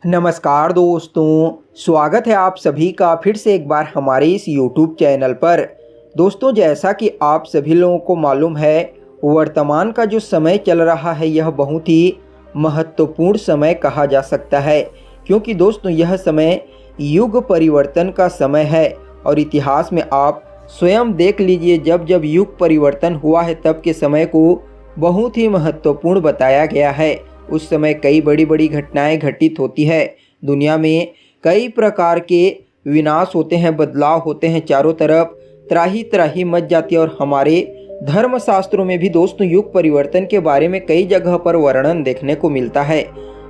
नमस्कार दोस्तों, स्वागत है आप सभी का फिर से एक बार हमारे इस YouTube चैनल पर। दोस्तों, जैसा कि आप सभी लोगों को मालूम है, वर्तमान का जो समय चल रहा है यह बहुत ही महत्वपूर्ण समय कहा जा सकता है, क्योंकि दोस्तों यह समय युग परिवर्तन का समय है। और इतिहास में आप स्वयं देख लीजिए, जब जब युग परिवर्तन हुआ है तब के समय को बहुत ही महत्वपूर्ण बताया गया है। उस समय कई बड़ी बड़ी घटनाएं घटित होती है, दुनिया में कई प्रकार के विनाश होते हैं, बदलाव होते हैं, चारों तरफ त्राही त्राही मच जाती है। और हमारे धर्मशास्त्रों में भी दोस्तों युग परिवर्तन के बारे में कई जगह पर वर्णन देखने को मिलता है।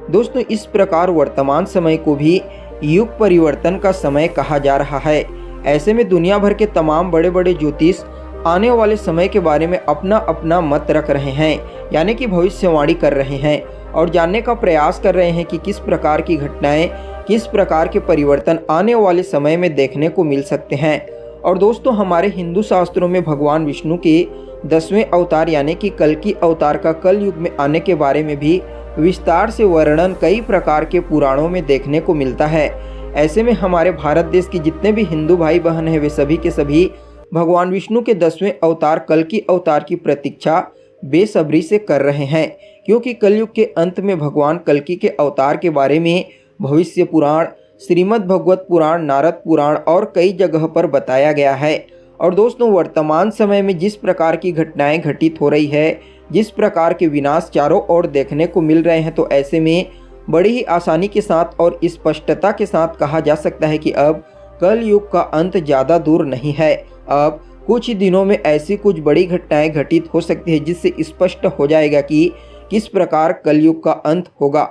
दोस्तों, इस प्रकार वर्तमान समय को भी युग परिवर्तन का समय कहा जा रहा है। ऐसे में दुनिया भर के तमाम बड़े बड़े ज्योतिष आने वाले समय के बारे में अपना अपना मत रख रहे हैं, यानी कि भविष्यवाणी कर रहे हैं और जानने का प्रयास कर रहे हैं कि किस प्रकार की घटनाएं, किस प्रकार के परिवर्तन आने वाले समय में देखने को मिल सकते हैं। और दोस्तों, हमारे हिंदू शास्त्रों में भगवान विष्णु के 10वें अवतार यानी कि कल्कि अवतार का कल युग में आने के बारे में भी विस्तार से वर्णन कई प्रकार के पुराणों में देखने को मिलता है। ऐसे में हमारे भारत देश की जितने भी हिंदू भाई बहन हैं, वे सभी के सभी भगवान विष्णु के 10वें अवतार कल्कि अवतार की प्रतीक्षा बेसब्री से कर रहे हैं, क्योंकि कलयुग के अंत में भगवान कल्कि के अवतार के बारे में भविष्य पुराण, श्रीमद् भगवत पुराण, नारद पुराण और कई जगह पर बताया गया है। और दोस्तों, वर्तमान समय में जिस प्रकार की घटनाएं घटित हो रही है, जिस प्रकार के विनाश चारों ओर देखने को मिल रहे हैं, तो ऐसे में बड़ी ही आसानी के साथ और स्पष्टता के साथ कहा जा सकता है कि अब कल युग का अंत ज़्यादा दूर नहीं है। अब कुछ दिनों में ऐसी कुछ बड़ी घटनाएं घटित हो सकती है जिससे स्पष्ट हो जाएगा कि किस प्रकार कलयुग का अंत होगा।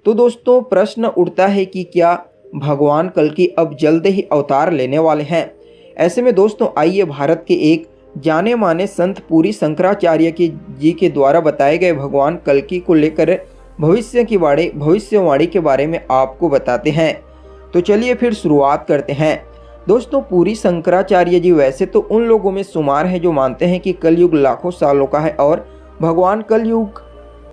तो दोस्तों, प्रश्न उठता है कि क्या भगवान कल्कि अब जल्द ही अवतार लेने वाले हैं? ऐसे में दोस्तों, आइए भारत के एक जाने माने संत पूरी शंकराचार्य जी के द्वारा बताए गए भगवान कल्कि को लेकर भविष्यवाणी के बारे में आपको बताते हैं। तो चलिए फिर शुरुआत करते हैं। दोस्तों, पूरी शंकराचार्य जी वैसे तो उन लोगों में शुमार हैं जो मानते हैं कि कलयुग लाखों सालों का है और भगवान कलयुग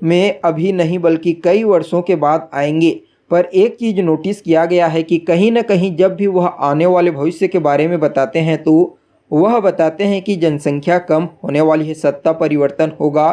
में अभी नहीं बल्कि कई वर्षों के बाद आएंगे। पर एक चीज़ नोटिस किया गया है कि कहीं न कहीं जब भी वह आने वाले भविष्य के बारे में बताते हैं तो वह बताते हैं कि जनसंख्या कम होने वाली है, सत्ता परिवर्तन होगा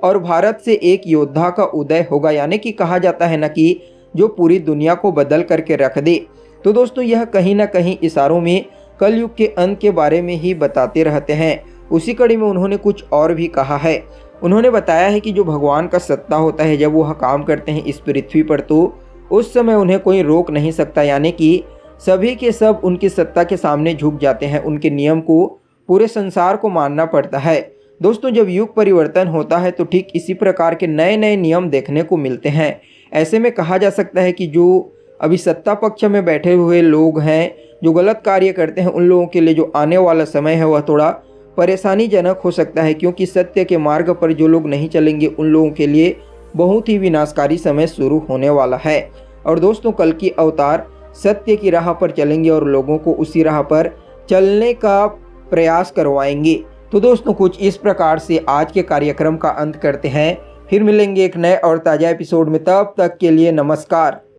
और भारत से एक योद्धा का उदय होगा, यानी कि कहा जाता है ना कि जो पूरी दुनिया को बदल करके रख दे। तो दोस्तों, यह कहीं ना कहीं इशारों में कलयुग के अंत के बारे में ही बताते रहते हैं। उसी कड़ी में उन्होंने कुछ और भी कहा है। उन्होंने बताया है कि जो भगवान का सत्ता होता है, जब वह काम करते हैं इस पृथ्वी पर, तो उस समय उन्हें कोई रोक नहीं सकता, यानी कि सभी के सब उनकी सत्ता के सामने झुक जाते हैं। उनके नियम को पूरे संसार को मानना पड़ता है। दोस्तों, जब युग परिवर्तन होता है तो ठीक इसी प्रकार के नए नए नियम देखने को मिलते हैं। ऐसे में कहा जा सकता है कि जो अभी सत्ता पक्ष में बैठे हुए लोग हैं, जो गलत कार्य करते हैं, उन लोगों के लिए जो आने वाला समय है वह थोड़ा परेशानीजनक हो सकता है, क्योंकि सत्य के मार्ग पर जो लोग नहीं चलेंगे उन लोगों के लिए बहुत ही विनाशकारी समय शुरू होने वाला है। और दोस्तों, कल्कि अवतार सत्य की राह पर चलेंगे और लोगों को उसी राह पर चलने का प्रयास करवाएंगे। तो दोस्तों, कुछ इस प्रकार से आज के कार्यक्रम का अंत करते हैं। फिर मिलेंगे एक नए और ताज़ा एपिसोड में, तब तक के लिए नमस्कार।